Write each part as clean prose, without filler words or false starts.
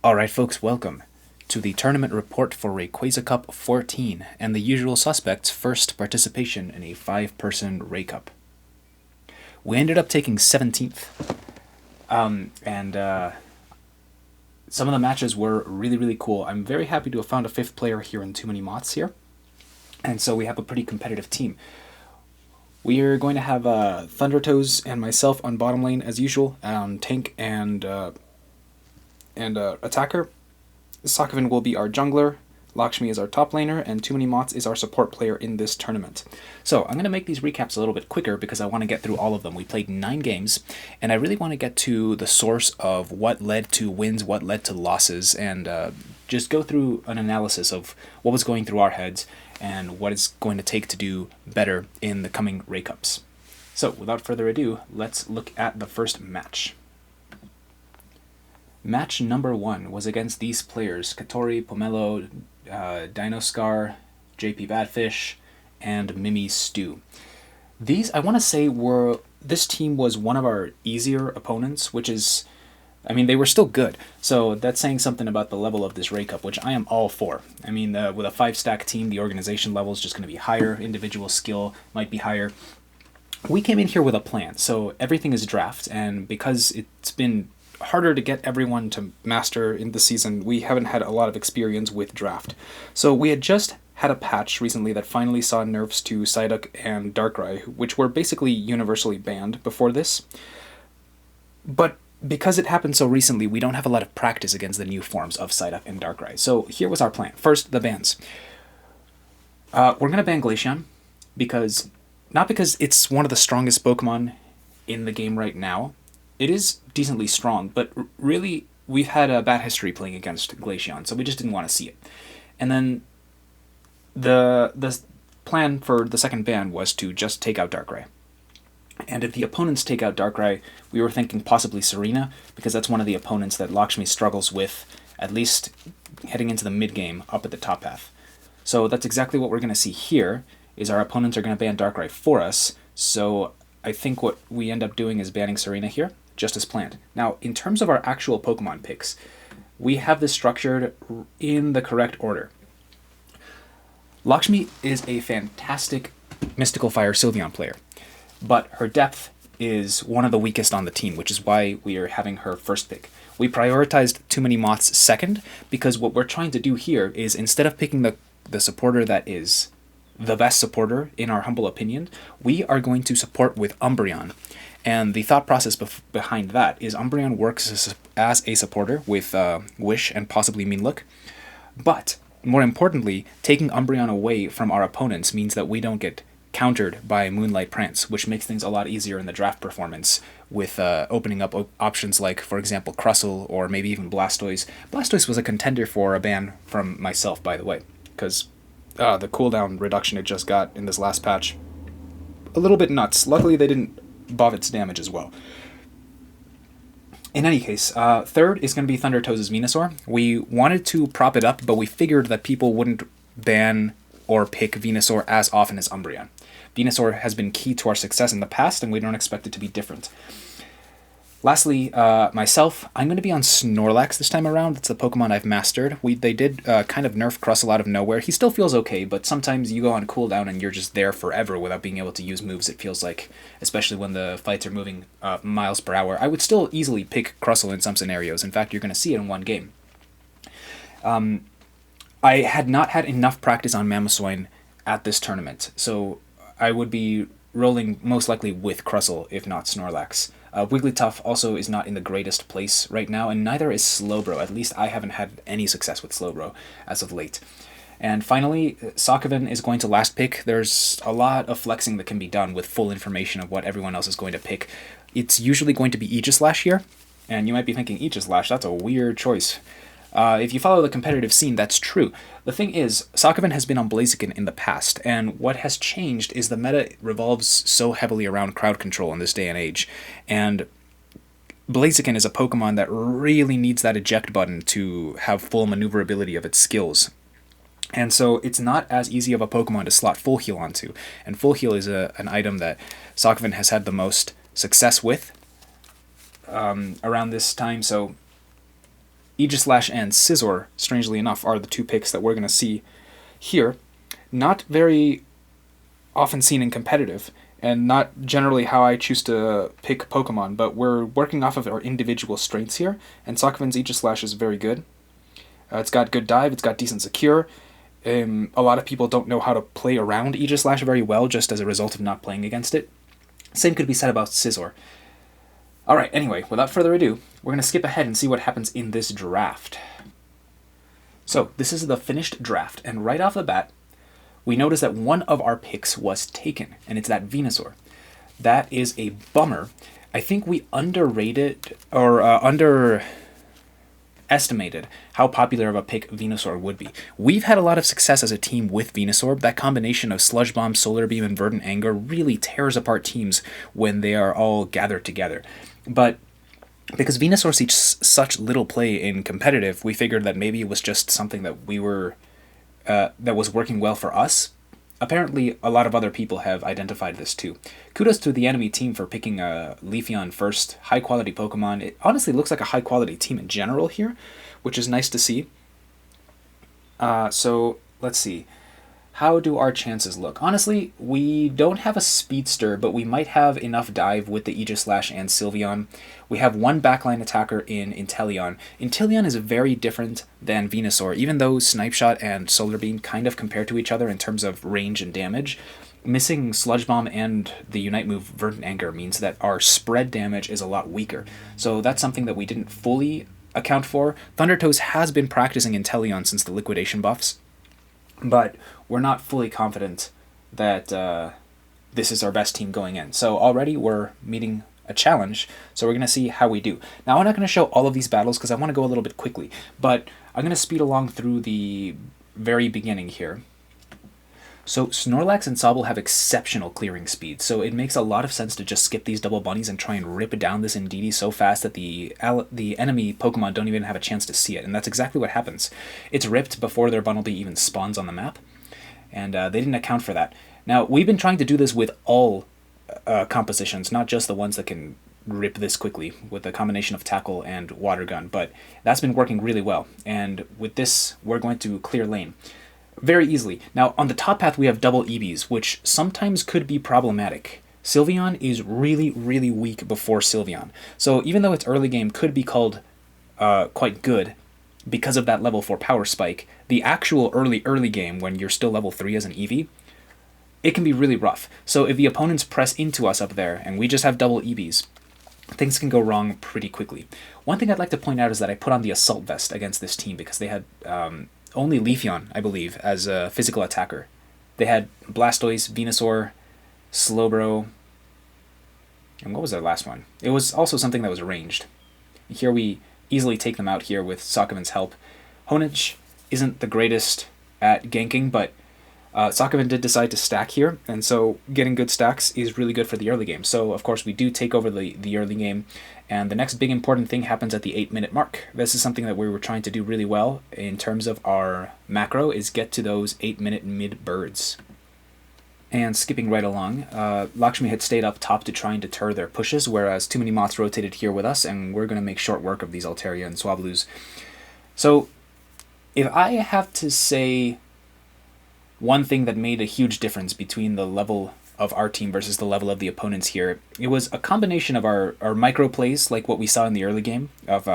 Alright folks, welcome to the tournament report for Rayquaza Cup 14 and the usual suspects' first participation in a 5-person Ray Cup. We ended up taking 17th, and some of the matches were really cool. I'm very happy to have found a 5th player here in Too Many Moths here, and so we have a pretty competitive team. We are going to have Thundertoes and myself on bottom lane as usual, tank and attacker. Sokovan will be our jungler, Lakshmi is our top laner, and Too Many Moths is our support player in this tournament. So I'm going to make these recaps a little bit quicker because I want to get through all of them. We played 9 games, and I really want to get to the source of what led to wins, what led to losses, and just go through an analysis of what was going through our heads and what it's going to take to do better in the coming Ray Cups. So without further ado, let's look at the first match. Match number 1 was against these players: Katori, Pomelo, Dinoscar, JP Badfish, and Mimi Stew. These, I want to say, this team was one of our easier opponents, which is, I mean, they were still good. So that's saying something about the level of this Ray Cup, which I am all for. I mean, with a 5-stack team, the organization level is just going to be higher, individual skill might be higher. We came in here with a plan, so everything is draft, and because it's been harder to get everyone to master in the season, we haven't had a lot of experience with draft. So we had just had a patch recently that finally saw nerfs to Psyduck and Darkrai, which were basically universally banned before this. But because it happened so recently, we don't have a lot of practice against the new forms of Psyduck and Darkrai. So here was our plan. First, the bans. We're going to ban Glaceon, not because it's one of the strongest Pokemon in the game right now. It is decently strong, but really, we've had a bad history playing against Glaceon, so we just didn't want to see it. And then the plan for the second ban was to just take out Darkrai. And if the opponents take out Darkrai, we were thinking possibly Serena, because that's one of the opponents that Lakshmi struggles with, at least heading into the mid-game up at the top path. So that's exactly what we're going to see here, is our opponents are going to ban Darkrai for us, so I think what we end up doing is banning Serena here, just as planned. Now, in terms of our actual Pokemon picks, we have this structured in the correct order. Lakshmi is a fantastic Mystical Fire Sylveon player, but her depth is one of the weakest on the team, which is why we are having her first pick. We prioritized Too Many Moths second, because what we're trying to do here is, instead of picking the supporter that is the best supporter, in our humble opinion, we are going to support with Umbreon. And the thought process behind that is Umbreon works as a supporter with Wish and possibly Mean Look. But, more importantly, taking Umbreon away from our opponents means that we don't get countered by Moonlight Prance, which makes things a lot easier in the draft performance with opening up options like, for example, Crustle or maybe even Blastoise. Blastoise was a contender for a ban from myself, by the way, because the cooldown reduction it just got in this last patch, a little bit nuts. Luckily, they didn't buff its damage as well. In any case, third is going to be Thundertoes' Venusaur. We wanted to prop it up, but we figured that people wouldn't ban or pick Venusaur as often as Umbreon. Venusaur has been key to our success in the past, and we don't expect it to be different. Lastly, myself, I'm going to be on Snorlax this time around. It's the Pokemon I've mastered. They did kind of nerf Crustle out of nowhere. He still feels okay, but sometimes you go on cooldown and you're just there forever without being able to use moves, it feels like, especially when the fights are moving miles per hour. I would still easily pick Crustle in some scenarios. In fact, you're going to see it in one game. I had not had enough practice on Mamoswine at this tournament, so I would be rolling most likely with Crustle, if not Snorlax. Wigglytuff also is not in the greatest place right now, and neither is Slowbro. At least I haven't had any success with Slowbro as of late. And finally, Sokovan is going to last pick. There's a lot of flexing that can be done with full information of what everyone else is going to pick. It's usually going to be Aegislash here, and you might be thinking, Aegislash, that's a weird choice. If you follow the competitive scene, that's true. The thing is, Sokovan has been on Blaziken in the past, and what has changed is the meta revolves so heavily around crowd control in this day and age, and Blaziken is a Pokemon that really needs that eject button to have full maneuverability of its skills. And so it's not as easy of a Pokemon to slot Full Heal onto, and Full Heal is an item that Sokovan has had the most success with around this time, so Aegislash and Scizor, strangely enough, are the two picks that we're going to see here. Not very often seen in competitive, and not generally how I choose to pick Pokemon, but we're working off of our individual strengths here, and Sockovan's Aegislash is very good. It's got good dive, it's got decent secure. A lot of people don't know how to play around Aegislash very well just as a result of not playing against it. Same could be said about Scizor. Alright, anyway, without further ado, we're going to skip ahead and see what happens in this draft. So, this is the finished draft, and right off the bat, we notice that one of our picks was taken, and it's that Venusaur. That is a bummer. I think we underrated, or underestimated how popular of a pick Venusaur would be. We've had a lot of success as a team with Venusaur. That combination of Sludge Bomb, Solar Beam, and Verdant Anger really tears apart teams when they are all gathered together. But because Venusaur sees such little play in competitive, we figured that maybe it was just something that that was working well for us. Apparently, a lot of other people have identified this too. Kudos to the enemy team for picking Leafeon first. High-quality Pokemon. It honestly looks like a high-quality team in general here, which is nice to see. So, let's see. How do our chances look? Honestly, we don't have a Speedster, but we might have enough dive with the Aegislash and Sylveon. We have one backline attacker in Inteleon. Inteleon is very different than Venusaur, even though Snipe Shot and Solar Beam kind of compare to each other in terms of range and damage. Missing Sludge Bomb and the Unite move Verdant Anger means that our spread damage is a lot weaker. So that's something that we didn't fully account for. Thundertoes has been practicing Inteleon since the liquidation buffs, but we're not fully confident that this is our best team going in. So already we're meeting a challenge, so we're going to see how we do. Now I'm not going to show all of these battles because I want to go a little bit quickly, but I'm going to speed along through the very beginning here. So Snorlax and Sobble have exceptional clearing speed, so it makes a lot of sense to just skip these double bunnies and try and rip down this Indeedee so fast that the enemy Pokemon don't even have a chance to see it, and that's exactly what happens. It's ripped before their Bunnelby even spawns on the map, and they didn't account for that. Now, we've been trying to do this with all compositions, not just the ones that can rip this quickly with a combination of Tackle and Water Gun, but that's been working really well, and with this, we're going to clear lane very easily. Now, on the top path, we have double EBs, which sometimes could be problematic. Sylveon is really, really weak before Sylveon. So even though its early game could be called quite good because of that level 4 power spike, the actual early game, when you're still level 3 as an EV, it can be really rough. So if the opponents press into us up there and we just have double EBs, things can go wrong pretty quickly. One thing I'd like to point out is that I put on the Assault Vest against this team because they had only Leafeon, I believe, as a physical attacker. They had Blastoise, Venusaur, Slowbro, and what was their last one? It was also something that was ranged. Here we easily take them out here with Sockovan's help. Honedge isn't the greatest at ganking, but Sokkavan did decide to stack here, and so getting good stacks is really good for the early game. So, of course, we do take over the early game, and the next big important thing happens at the 8-minute mark. This is something that we were trying to do really well in terms of our macro, is get to those 8-minute mid-birds. And skipping right along, Lakshmi had stayed up top to try and deter their pushes, whereas too many Moths rotated here with us, and we're going to make short work of these Altaria and Swablu's. So, if I have to say one thing that made a huge difference between the level of our team versus the level of the opponents here, it was a combination of our micro plays, like what we saw in the early game, of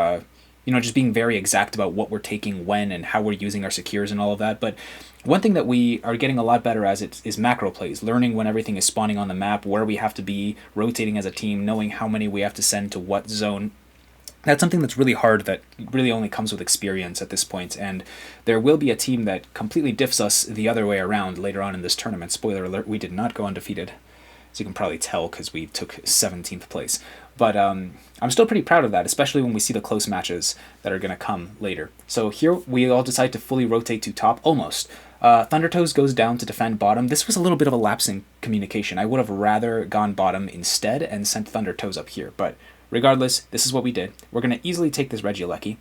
just being very exact about what we're taking when and how we're using our secures and all of that. But one thing that we are getting a lot better as is macro plays, learning when everything is spawning on the map, where we have to be, rotating as a team, knowing how many we have to send to what zone. That's something that's really hard, that really only comes with experience at this point, and there will be a team that completely diffs us the other way around later on in this tournament. Spoiler alert, we did not go undefeated, as you can probably tell because we took 17th place. But I'm still pretty proud of that, especially when we see the close matches that are going to come later. So here we all decide to fully rotate to top, almost. Thundertoes goes down to defend bottom. This was a little bit of a lapse in communication. I would have rather gone bottom instead and sent Thundertoes up here, but regardless, this is what we did. We're going to easily take this Regieleki.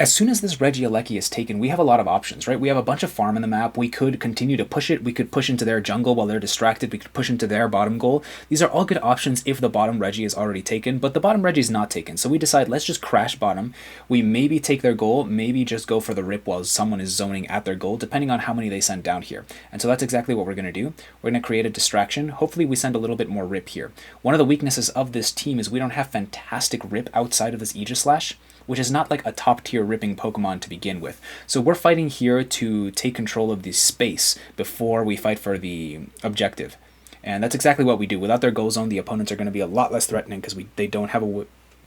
as soon as this Regieleki is taken, we have a lot of options, right? We have a bunch of farm in the map. We could continue to push it. We could push into their jungle while they're distracted. We could push into their bottom goal. These are all good options if the bottom Regi is already taken, but the bottom Regi is not taken. So we decide, let's just crash bottom. We maybe take their goal, maybe just go for the rip while someone is zoning at their goal, depending on how many they send down here. And so that's exactly what we're going to do. We're going to create a distraction. Hopefully we send a little bit more rip here. One of the weaknesses of this team is we don't have fantastic rip outside of this Aegislash, which is not like a top-tier ripping Pokemon to begin with. So we're fighting here to take control of the space before we fight for the objective. And that's exactly what we do. Without their goal zone, the opponents are going to be a lot less threatening because they don't have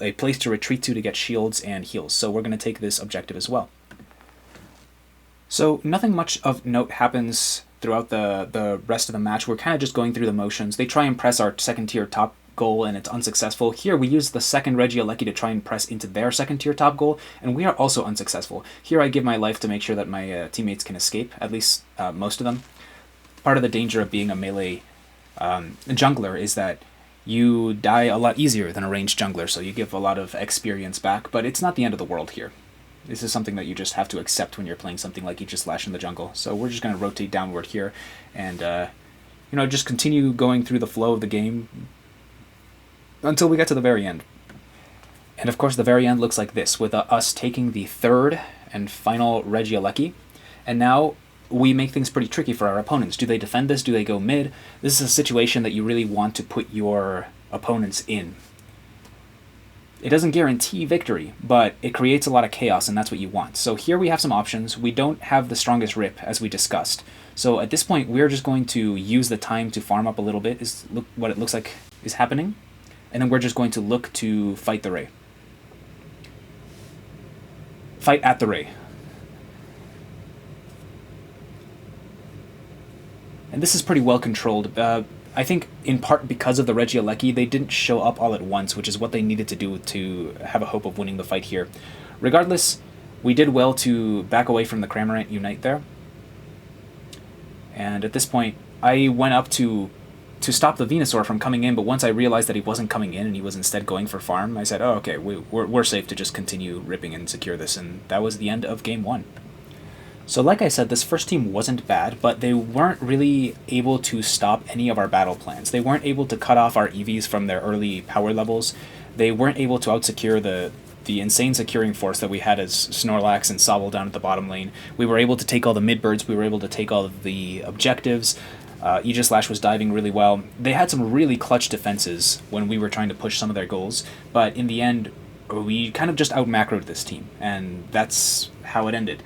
a place to retreat to get shields and heals. So we're going to take this objective as well. So nothing much of note happens throughout the rest of the match. We're kind of just going through the motions. They try and press our second-tier top goal and it's unsuccessful. Here we use the second Regieleki to try and press into their second tier top goal, and we are also unsuccessful. Here I give my life to make sure that my teammates can escape, at least most of them. Part of the danger of being a melee jungler is that you die a lot easier than a ranged jungler, so you give a lot of experience back, but it's not the end of the world here. This is something that you just have to accept when you're playing something like Aegislash in the jungle. So we're just going to rotate downward here and just continue going through the flow of the game until we get to the very end. And of course the very end looks like this, with us taking the third and final Regieleki. And now we make things pretty tricky for our opponents. Do they defend this? Do they go mid? This is a situation that you really want to put your opponents in. It doesn't guarantee victory, but it creates a lot of chaos, and that's what you want. So here we have some options. We don't have the strongest rip, as we discussed. So at this point, we're just going to use the time to farm up a little bit, is what it looks like is happening. And then we're just going to look to fight the Ray. Fight at the Ray. And this is pretty well controlled. I think in part because of the Regieleki, they didn't show up all at once, which is what they needed to do to have a hope of winning the fight here. Regardless, we did well to back away from the Cramorant Unite there. And at this point, I went up to stop the Venusaur from coming in, but once I realized that he wasn't coming in and he was instead going for farm, I said, oh, okay, we're safe to just continue ripping and secure this, and that was the end of Game 1. So like I said, this first team wasn't bad, but they weren't really able to stop any of our battle plans. They weren't able to cut off our EVs from their early power levels. They weren't able to out-secure the insane securing force that we had as Snorlax and Sobble down at the bottom lane. We were able to take all the mid-birds, we were able to take all of the objectives. Aegislash was diving really well. They had some really clutch defenses when we were trying to push some of their goals, but in the end, we kind of just out-macroed this team, and that's how it ended.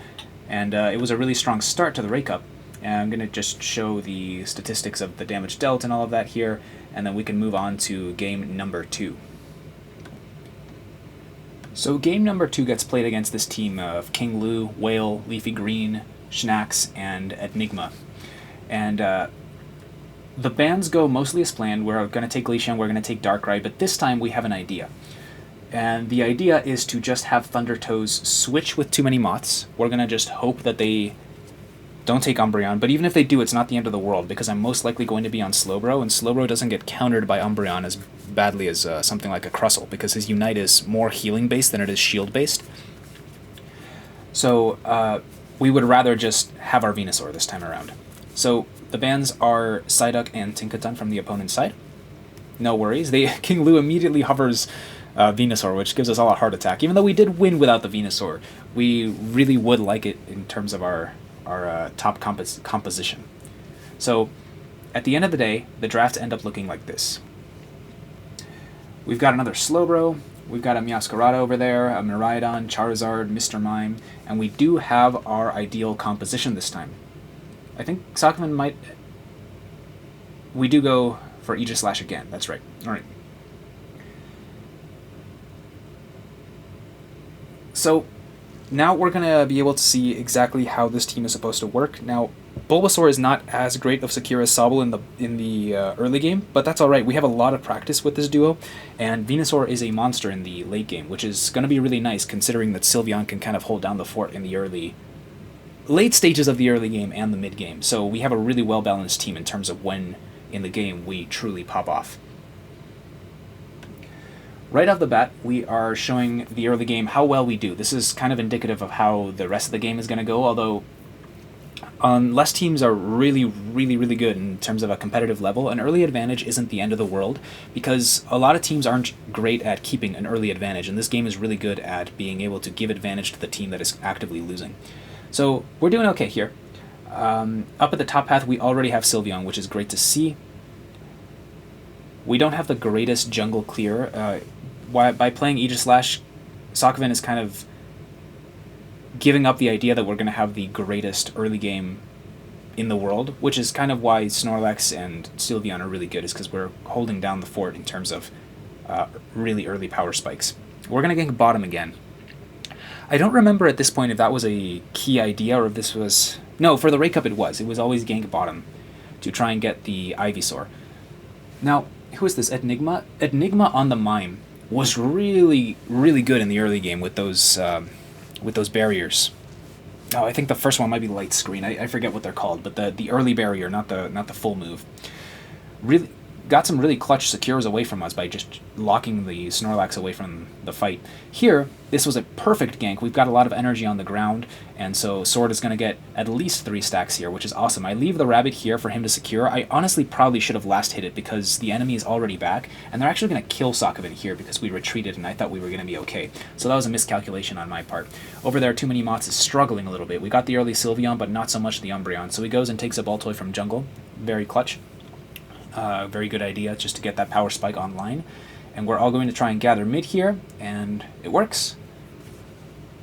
And it was a really strong start to the Ray Cup. And I'm going to just show the statistics of the damage dealt and all of that here, and then we can move on to game number 2. So game number 2 gets played against this team of King Lu, Whale, Leafy Green, Schnax, and Enigma. And the bans go mostly as planned. We're going to take Glaceon, we're going to take Darkrai, but this time we have an idea. And the idea is to just have Thundertoes switch with too many Moths. We're going to just hope that they don't take Umbreon, but even if they do, it's not the end of the world, because I'm most likely going to be on Slowbro, and Slowbro doesn't get countered by Umbreon as badly as something like a Crustle, because his Unite is more healing-based than it is shield-based. So we would rather just have our Venusaur this time around. So the bans are Psyduck and Tinkaton from the opponent's side. No worries. King Lu immediately hovers Venusaur, which gives us all a heart attack. Even though we did win without the Venusaur, we really would like it in terms of our top composition. So at the end of the day, the drafts end up looking like this. We've got another Slowbro, we've got a Meowscarada over there, a Miraidon, Charizard, Mr. Mime, and we do have our ideal composition this time. I think Sockman might... We do go for Aegislash again, that's right. Alright. So, now we're going to be able to see exactly how this team is supposed to work. Now, Bulbasaur is not as great of secure as Sobble in the early game, but that's alright. We have a lot of practice with this duo, and Venusaur is a monster in the late game, which is going to be really nice considering that Sylveon can kind of hold down the fort in the late stages of the early game and the mid game. So we have a really well-balanced team in terms of when in the game we truly pop off. Right off the bat, we are showing the early game how well we do. This is kind of indicative of how the rest of the game is going to go, although unless teams are really, really, really good in terms of a competitive level, an early advantage isn't the end of the world, because a lot of teams aren't great at keeping an early advantage, and this game is really good at being able to give advantage to the team that is actively losing. So we're doing okay here. Up at the top path, we already have Sylveon, which is great to see. We don't have the greatest jungle clear. By playing Aegislash, Sokovan is kind of giving up the idea that we're going to have the greatest early game in the world, which is kind of why Snorlax and Sylveon are really good, is because we're holding down the fort in terms of really early power spikes. We're going to gank bottom again. I don't remember at this point if that was a key idea or if this was... No, for the Ray Cup it was. It was always gank bottom to try and get the Ivysaur. Now, who is this? Enigma? Enigma on the Mime was really, really good in the early game with those barriers. Oh, I think the first one might be Light Screen. I forget what they're called, but the early barrier, not the full move. Really got some really clutch secures away from us by just locking the Snorlax away from the fight. Here, this was a perfect gank. We've got a lot of energy on the ground, and so Sword is going to get at least 3 stacks here, which is awesome. I leave the Rabbit here for him to secure. I honestly probably should have last hit it because the enemy is already back, and they're actually going to kill Sokovan here because we retreated and I thought we were going to be okay. So that was a miscalculation on my part. Over there, Too Many Mots is struggling a little bit. We got the early Sylveon, but not so much the Umbreon. So he goes and takes a Baltoy from jungle. Very clutch. Very good idea just to get that power spike online. And we're all going to try and gather mid here, and it works.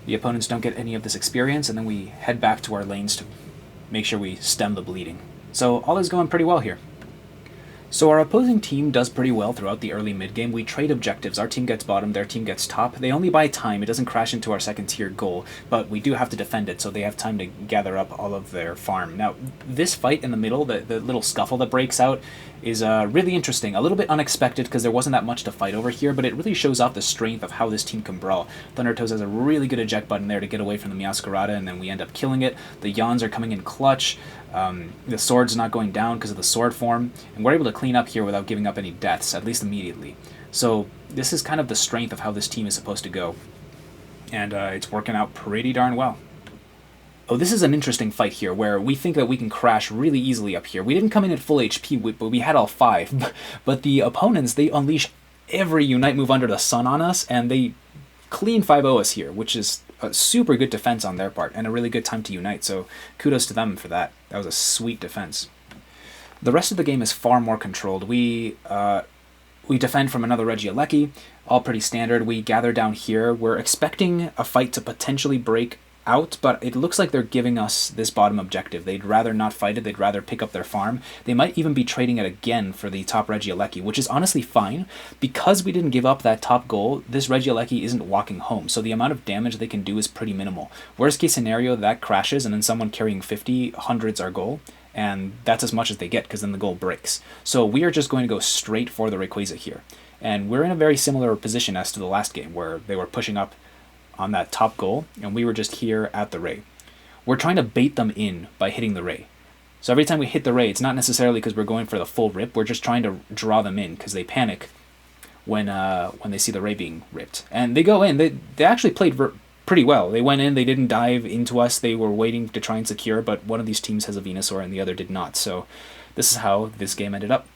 The opponents don't get any of this experience, and then we head back to our lanes to make sure we stem the bleeding. So all is going pretty well here. So our opposing team does pretty well throughout the early mid-game. We trade objectives. Our team gets bottom, their team gets top. They only buy time. It doesn't crash into our second tier goal, but we do have to defend it, so they have time to gather up all of their farm. Now, this fight in the middle, the little scuffle that breaks out, is really interesting. A little bit unexpected because there wasn't that much to fight over here, but it really shows off the strength of how this team can brawl. Thundertoes has a really good eject button there to get away from the Meowscarada, and then we end up killing it. The Yawns are coming in clutch. The Sword's not going down because of the Sword form, and we're able to clean up here without giving up any deaths, at least immediately. So this is kind of the strength of how this team is supposed to go, and it's working out pretty darn well. Oh, this is an interesting fight here, where we think that we can crash really easily up here. We didn't come in at full HP, but we had all 5. But the opponents, they unleash every Unite move under the sun on us, and they clean 5-0 us here, which is a super good defense on their part, and a really good time to Unite, so kudos to them for that. That was a sweet defense. The rest of the game is far more controlled. We defend from another Regieleki, all pretty standard. We gather down here. We're expecting a fight to potentially break out, but it looks like they're giving us this bottom objective. They'd rather not fight it, they'd rather pick up their farm. They might even be trading it again for the top Regieleki, which is honestly fine. Because we didn't give up that top goal, this Regieleki isn't walking home, so the amount of damage they can do is pretty minimal. Worst case scenario, that crashes and then someone carrying 50 hundreds our goal, and that's as much as they get because then the goal breaks. So we are just going to go straight for the Rayquaza here. And we're in a very similar position as to the last game, where they were pushing up on that top goal, and we were just here at the Ray. We're trying to bait them in by hitting the Ray. So every time we hit the Ray, it's not necessarily because we're going for the full rip, we're just trying to draw them in, because they panic when they see the Ray being ripped. And they go in, they actually played pretty well. They went in, they didn't dive into us, they were waiting to try and secure, but one of these teams has a Venusaur and the other did not, so this is how this game ended up.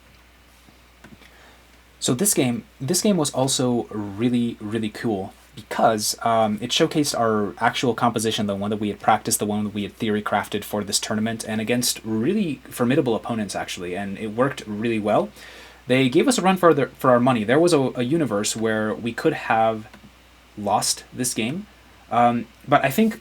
So this game was also really, really cool, because it showcased our actual composition, the one that we had practiced, the one that we had theory crafted for this tournament, and against really formidable opponents, actually, and it worked really well. They gave us a run for our money. There was a universe where we could have lost this game, but I think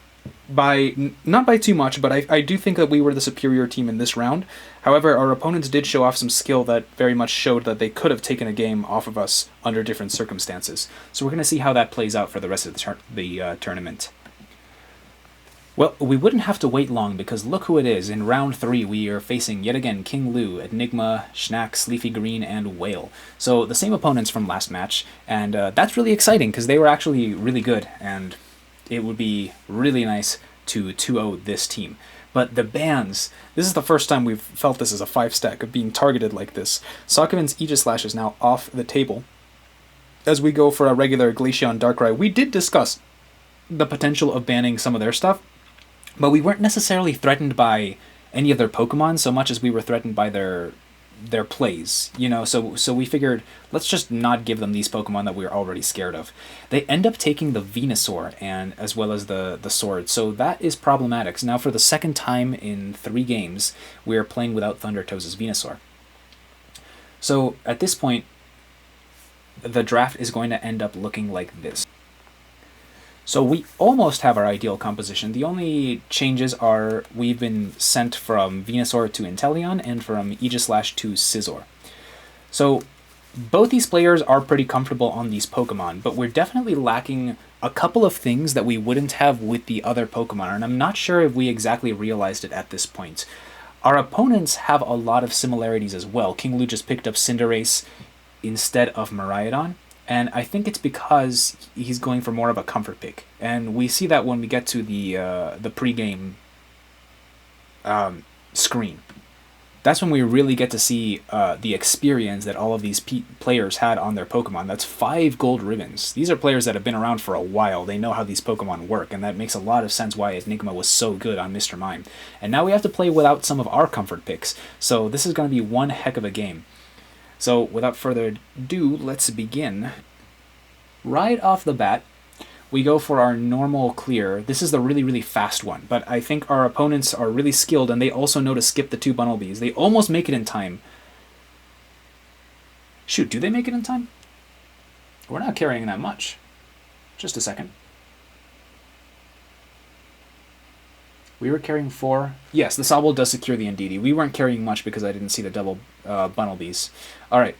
not by too much, but I do think that we were the superior team in this round. However, our opponents did show off some skill that very much showed that they could have taken a game off of us under different circumstances. So we're going to see how that plays out for the rest of the tournament. Well, we wouldn't have to wait long, because look who it is. In round 3, we are facing yet again King Lou, Enigma, Schnack, Leafy Green, and Whale. So the same opponents from last match, and that's really exciting, because they were actually really good, and it would be really nice to 2-0 this team. But the bans, this is the first time we've felt this as a 5-stack of being targeted like this. Sokovan's Aegislash is now off the table. as we go for a regular Glaceon Darkrai, we did discuss the potential of banning some of their stuff, but we weren't necessarily threatened by any of their Pokemon so much as we were threatened by their plays, you know, so we figured let's just not give them these Pokemon that we were already scared of. They end up taking the Venusaur and as well as the Sword, so that is problematic. So now for the second time in 3 games, we are playing without Thundertoes' Venusaur. So at this point, the draft is going to end up looking like this. So we almost have our ideal composition. The only changes are we've been sent from Venusaur to Inteleon and from Aegislash to Scizor. So both these players are pretty comfortable on these Pokemon, but we're definitely lacking a couple of things that we wouldn't have with the other Pokemon, and I'm not sure if we exactly realized it at this point. Our opponents have a lot of similarities as well. King Lu just picked up Cinderace instead of Miraidon, and I think it's because he's going for more of a comfort pick. And we see that when we get to the pre-game screen. That's when we really get to see the experience that all of these players had on their Pokemon. That's 5 gold ribbons. These are players that have been around for a while. They know how these Pokemon work, and that makes a lot of sense why Enigma was so good on Mr. Mime. And now we have to play without some of our comfort picks, so this is going to be one heck of a game. So without further ado, let's begin. Right off the bat, we go for our normal clear. This is the really, really fast one, but I think our opponents are really skilled, and they also know to skip the 2 Bunnelbys. They almost make it in time. Shoot, do they make it in time? We're not carrying that much. Just a second. We were carrying 4. Yes, the Sobble does secure the Indeedee. We weren't carrying much because I didn't see the double Bunnelbys. Alright,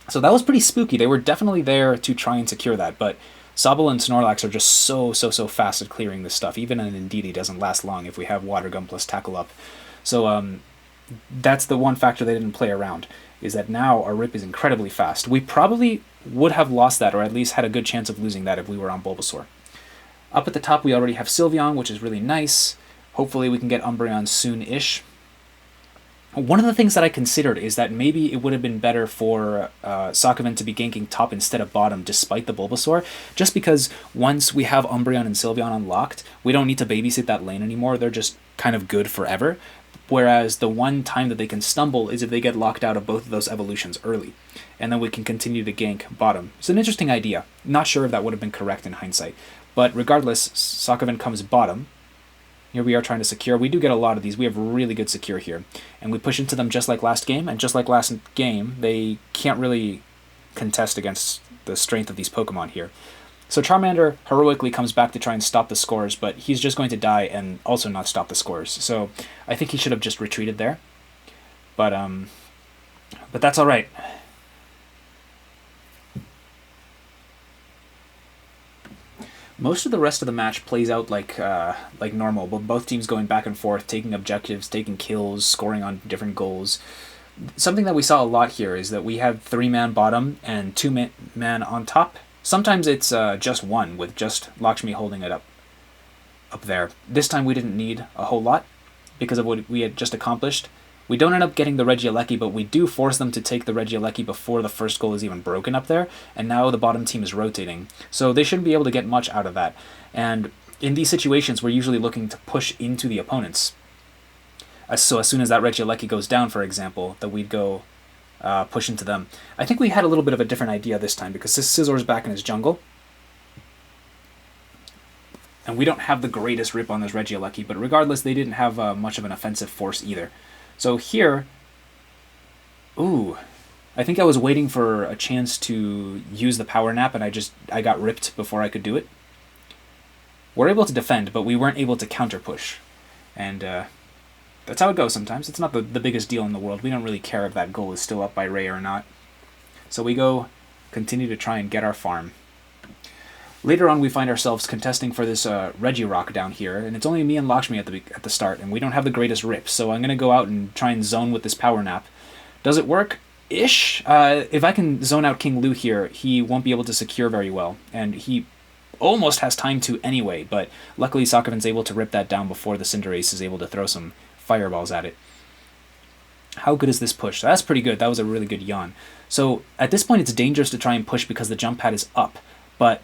so that was pretty spooky. They were definitely there to try and secure that, but Sobble and Snorlax are just so fast at clearing this stuff. Even an Indeedee doesn't last long if we have Water Gun plus Tackle Up. So that's the one factor they didn't play around, is that now our Rip is incredibly fast. We probably would have lost that, or at least had a good chance of losing that if we were on Bulbasaur. Up at the top we already have Sylveon, which is really nice. Hopefully we can get Umbreon soon-ish. One of the things that I considered is that maybe it would have been better for Sokoven to be ganking top instead of bottom despite the Bulbasaur, just because once we have Umbreon and Sylveon unlocked, we don't need to babysit that lane anymore. They're just kind of good forever. Whereas the one time that they can stumble is if they get locked out of both of those evolutions early, and then we can continue to gank bottom. It's an interesting idea. Not sure if that would have been correct in hindsight, but regardless, Sokoven comes bottom. Here we are trying to secure. We do get a lot of these. We have really good secure here. And we push into them just like last game, and just like last game, they can't really contest against the strength of these Pokemon here. So Charmander heroically comes back to try and stop the scores, but he's just going to die and also not stop the scores. So I think he should have just retreated there. But that's alright. Most of the rest of the match plays out like normal, but both teams going back and forth, taking objectives, taking kills, scoring on different goals. Something that we saw a lot here is that we have 3-man bottom and 2-man on top. Sometimes it's just 1, with just Lakshmi holding it up there. This time we didn't need a whole lot because of what we had just accomplished. We don't end up getting the Regieleki, but we do force them to take the Regieleki before the first goal is even broken up there, and now the bottom team is rotating. So they shouldn't be able to get much out of that. And in these situations, we're usually looking to push into the opponents. So as soon as that Regieleki goes down, for example, that we'd go push into them. I think we had a little bit of a different idea this time, because Scissor's back in his jungle. And we don't have the greatest rip on this Regieleki, but regardless, they didn't have much of an offensive force either. So here, I think I was waiting for a chance to use the power nap, and I got ripped before I could do it. We're able to defend, but we weren't able to counter push. And that's how it goes sometimes. It's not the biggest deal in the world. We don't really care if that goal is still up by Ray or not. So we continue to try and get our farm. Later on, we find ourselves contesting for this Regirock down here, and it's only me and Lakshmi at the start, and we don't have the greatest rip, so I'm going to go out and try and zone with this power nap. Does it work? Ish. If I can zone out King Lu here, he won't be able to secure very well, and he almost has time to anyway, but luckily Sokoven's able to rip that down before the Cinderace is able to throw some fireballs at it. How good is this push? So that's pretty good. That was a really good yawn. So at this point, it's dangerous to try and push because the jump pad is up. But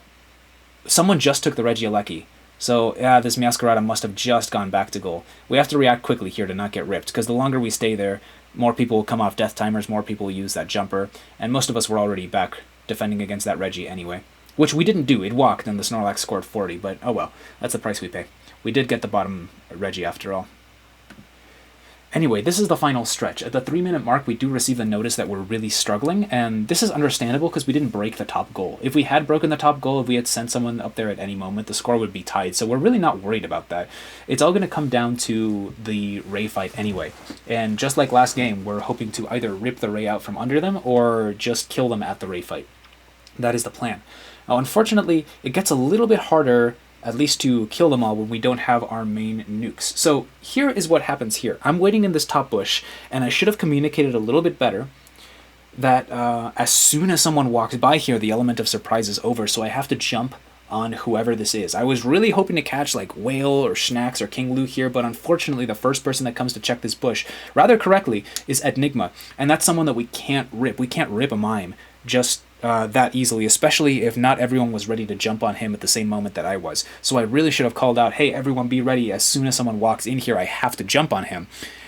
someone just took the Regieleki. So, yeah, this Meowscarada must have just gone back to goal. We have to react quickly here to not get ripped, because the longer we stay there, more people will come off death timers, more people will use that jumper, and most of us were already back defending against that Reggie anyway. Which we didn't do. It walked, and the Snorlax scored 40, but oh well. That's the price we pay. We did get the bottom Reggie after all. Anyway, this is the final stretch. At the 3-minute mark, we do receive the notice that we're really struggling, and this is understandable because we didn't break the top goal. If we had broken the top goal, if we had sent someone up there at any moment, the score would be tied, so we're really not worried about that. It's all going to come down to the Ray fight anyway, and just like last game, we're hoping to either rip the Ray out from under them or just kill them at the Ray fight. That is the plan. Now, unfortunately, it gets a little bit harder, at least to kill them all, when we don't have our main nukes. So here is what happens here. I'm waiting in this top bush, and I should have communicated a little bit better that as soon as someone walks by here, the element of surprise is over, so I have to jump on whoever this is. I was really hoping to catch like Whale or Schnax or King Lu here, but unfortunately the first person that comes to check this bush, rather correctly, is Enigma, and that's someone that we can't rip. We can't rip a mime just that easily, especially if not everyone was ready to jump on him at the same moment that I was. So I really should have called out, hey, everyone be ready. As soon as someone walks in here, I have to jump on him,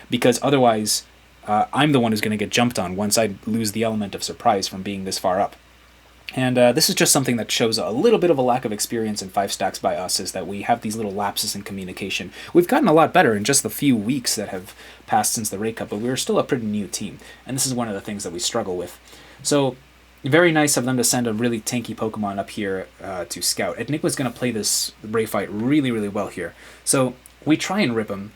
because otherwise I'm the one who's going to get jumped on once I lose the element of surprise from being this far up. And this is just something that shows a little bit of a lack of experience in 5 stacks by us, is that we have these little lapses in communication. We've gotten a lot better in just the few weeks that have passed since the Ray Cup, but we're still a pretty new team, and this is one of the things that we struggle with. So very nice of them to send a really tanky Pokemon up here to scout. Enigma's going to play this Ray fight really, really well here. So we try and rip him,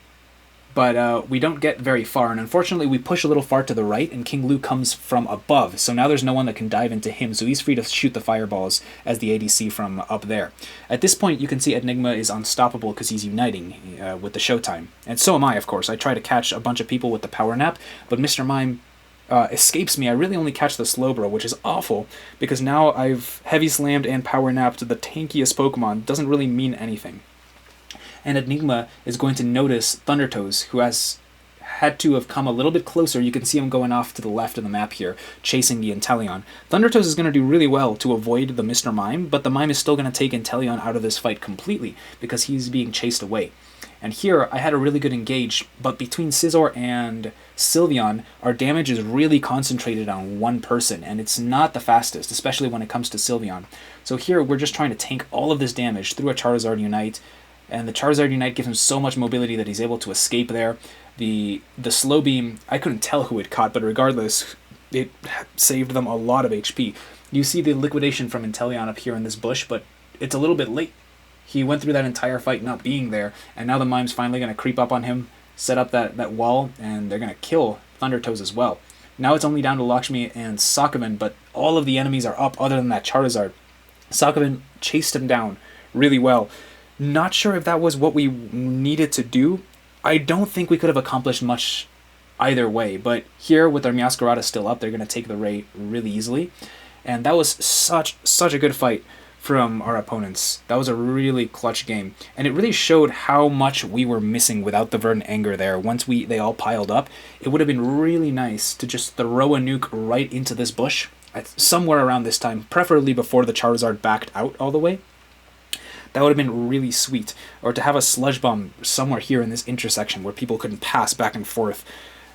but we don't get very far, and unfortunately we push a little far to the right, and King Lu comes from above, so now there's no one that can dive into him, so he's free to shoot the fireballs as the ADC from up there. At this point, you can see Enigma is unstoppable because he's uniting with the Showtime, and so am I, of course. I try to catch a bunch of people with the Power Nap, but Mr. Mime escapes me. I really only catch the Slowbro, which is awful, because now I've Heavy Slammed and Power Napped the tankiest Pokemon. Doesn't really mean anything. And Enigma is going to notice Thundertoes, who has had to have come a little bit closer. You can see him going off to the left of the map here, chasing the Inteleon. Thundertoes is going to do really well to avoid the Mr. Mime, but the Mime is still going to take Inteleon out of this fight completely, because he's being chased away. And here, I had a really good engage, but between Scizor and Sylveon, our damage is really concentrated on one person, and it's not the fastest, especially when it comes to Sylveon. So here, we're just trying to tank all of this damage through a Charizard Unite, and the Charizard Unite gives him so much mobility that he's able to escape there. The Slow Beam, I couldn't tell who it caught, but regardless, it saved them a lot of HP. You see the liquidation from Inteleon up here in this bush, but it's a little bit late. He went through that entire fight not being there, and now the Mime's finally going to creep up on him, set up that wall, and they're going to kill Thundertoes as well. Now it's only down to Lakshmi and Sakavan, but all of the enemies are up other than that Charizard. Sakavan chased him down really well. Not sure if that was what we needed to do. I don't think we could have accomplished much either way, but here with our Meowscarada still up, they're going to take the Ray really easily. And that was such a good fight from our opponents. That was a really clutch game, and it really showed how much we were missing without the Verdant Anger there. Once they all piled up, it would have been really nice to just throw a nuke right into this bush at somewhere around this time, preferably before the Charizard backed out all the way. That would have been really sweet. Or to have a Sludge Bomb somewhere here in this intersection where people couldn't pass back and forth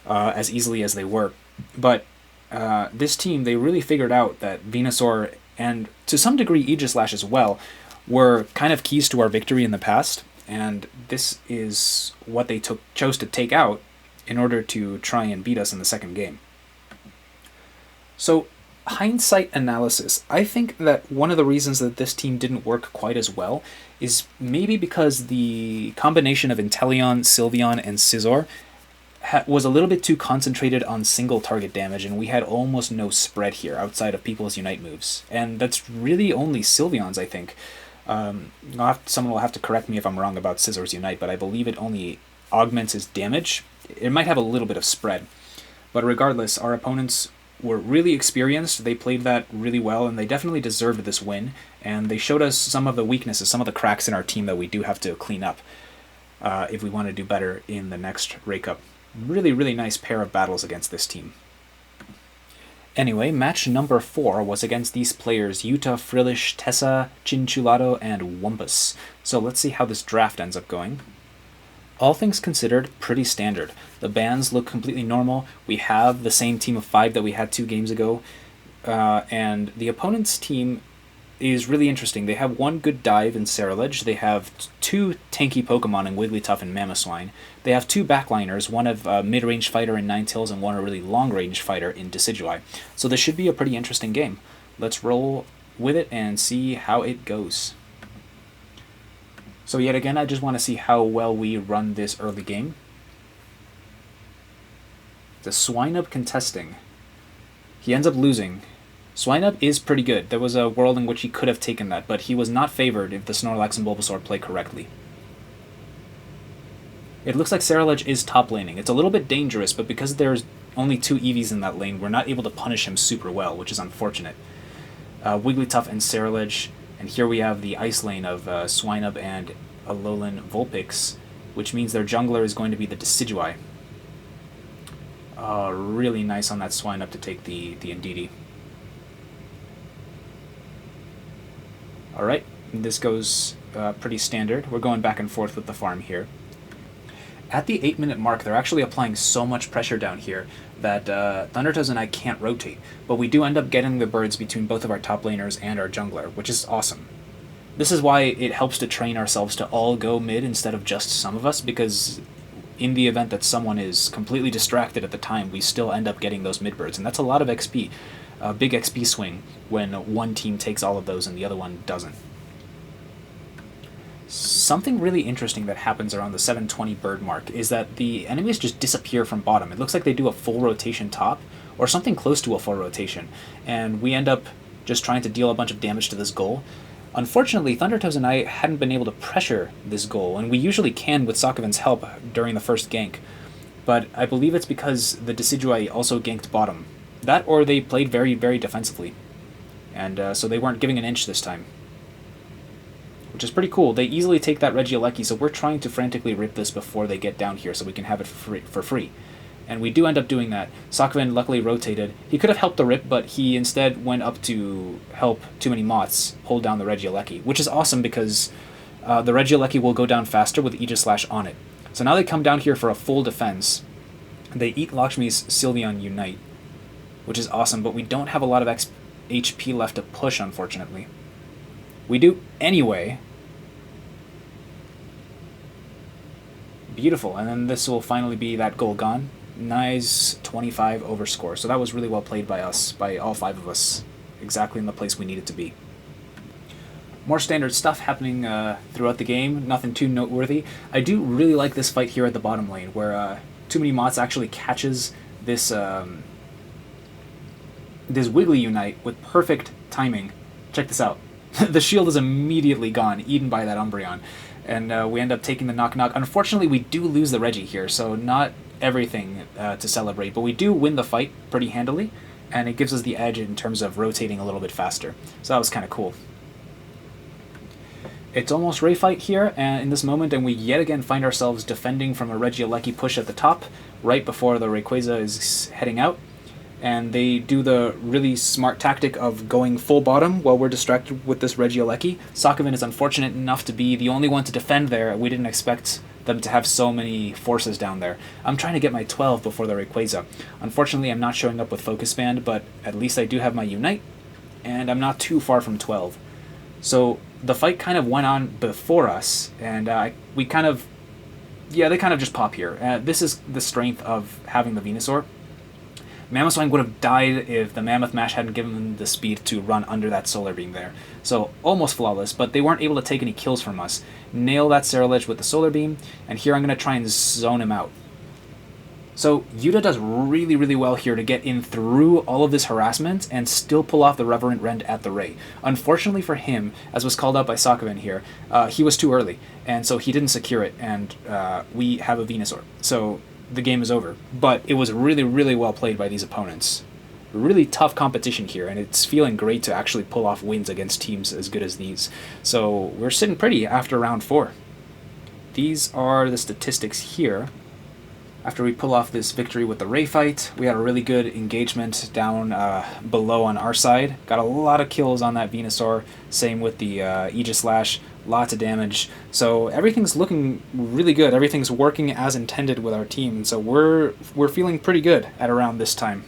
as easily as they were. But this team, they really figured out that Venusaur, and to some degree Aegislash as well, were kind of keys to our victory in the past, and this is what they chose to take out in order to try and beat us in the second game. So, hindsight analysis, I think that one of the reasons that this team didn't work quite as well is maybe because the combination of Inteleon, Sylveon, and Scizor was a little bit too concentrated on single target damage, and we had almost no spread here outside of people's Unite moves. And that's really only Sylveon's, I think. Someone will have to correct me if I'm wrong about Scizor's Unite, but I believe it only augments his damage. It might have a little bit of spread. But regardless, our opponents were really experienced, they played that really well, and they definitely deserved this win. And they showed us some of the weaknesses, some of the cracks in our team that we do have to clean up if we want to do better in the next Ray Cup. Really, really nice pair of battles against this team. Anyway, match number 4 was against these players Yuta, Frillish, Tessa, Chinchulado, and Wumpus. So let's see how this draft ends up going. All things considered, pretty standard. The bans look completely normal. We have the same team of 5 that we had 2 games ago. And the opponent's team is really interesting. They have 1 good dive in Ceruledge. They have 2 tanky Pokemon in Wigglytuff and Mamoswine. They have 2 backliners, one of a mid-range fighter in Ninetales and one a really long-range fighter in Decidueye. So this should be a pretty interesting game. Let's roll with it and see how it goes. So yet again, I just want to see how well we run this early game. The Swinub contesting. He ends up losing. Swinub is pretty good. There was a world in which he could have taken that, but he was not favored if the Snorlax and Bulbasaur play correctly. It looks like Ceruledge is top laning. It's a little bit dangerous, but because there's only 2 Eevees in that lane, we're not able to punish him super well, which is unfortunate. Wigglytuff and Ceruledge, and here we have the ice lane of Swinub and Alolan Vulpix, which means their jungler is going to be the Decidueye. Really nice on that Swinub to take the Indeedee. Alright, this goes pretty standard. We're going back and forth with the farm here. At the 8-minute mark, they're actually applying so much pressure down here that Thundertoes and I can't rotate, but we do end up getting the birds between both of our top laners and our jungler, which is awesome. This is why it helps to train ourselves to all go mid instead of just some of us, because in the event that someone is completely distracted at the time, we still end up getting those mid birds, and that's a lot of XP. A big XP swing when one team takes all of those and the other one doesn't. Something really interesting that happens around the 720 bird mark is that the enemies just disappear from bottom. It looks like they do a full rotation top, or something close to a full rotation, and we end up just trying to deal a bunch of damage to this goal. Unfortunately, Thundertoes and I hadn't been able to pressure this goal, and we usually can with Sokovin's help during the first gank, but I believe it's because the Decidueye also ganked bottom. That, or they played very, very defensively, and so they weren't giving an inch this time, which is pretty cool. They easily take that Regieleki, so we're trying to frantically rip this before they get down here so we can have it for free. And we do end up doing that. Sokovin luckily rotated. He could have helped the rip, but he instead went up to help Too Many Moths hold down the Regieleki, which is awesome because the Regieleki will go down faster with Aegislash on it. So now they come down here for a full defense. They eat Lakshmi's Sylveon Unite, which is awesome, but we don't have a lot of HP left to push, unfortunately. We do anyway. Beautiful, and then this will finally be that goal gone. Nice 25 over score. So that was really well played by us, by all 5 of us, exactly in the place we needed to be. More standard stuff happening throughout the game, nothing too noteworthy. I do really like this fight here at the bottom lane, where Too Many Moths actually catches this this Wiggly Unite with perfect timing. Check this out. The shield is immediately gone, eaten by that Umbreon. And we end up taking the knock-knock. Unfortunately, we do lose the Regi here, so not everything to celebrate. But we do win the fight pretty handily, and it gives us the edge in terms of rotating a little bit faster. So that was kind of cool. It's almost Ray fight here in this moment, and we yet again find ourselves defending from a Regieleki push at the top, right before the Rayquaza is heading out. And they do the really smart tactic of going full bottom while we're distracted with this Regieleki. Sokovin is unfortunate enough to be the only one to defend there. We didn't expect them to have so many forces down there. I'm trying to get my 12 before the Rayquaza. Unfortunately, I'm not showing up with Focus Band, but at least I do have my Unite, and I'm not too far from 12. So the fight kind of went on before us, and we kind of... yeah, they kind of just pop here. This is the strength of having the Venusaur. Mamoswine would have died if the Mammoth Mash hadn't given them the speed to run under that Solar Beam there. So, almost flawless, but they weren't able to take any kills from us. Nail that Ceruledge with the Solar Beam, and here I'm going to try and zone him out. So, Yuta does really, really well here to get in through all of this harassment and still pull off the Reverent Rend at the Ray. Unfortunately for him, as was called out by Sokovin here, he was too early, and so he didn't secure it, and we have a Venusaur. So, the game is over. But it was really, really well played by these opponents. Really tough competition here, and it's feeling great to actually pull off wins against teams as good as these. So we're sitting pretty after round 4. These are the statistics here. After we pull off this victory with the Ray fight, we had a really good engagement down below on our side. Got a lot of kills on that Venusaur. Same with the Aegislash. Lots of damage. So everything's looking really good. Everything's working as intended with our team. So we're feeling pretty good at around this time.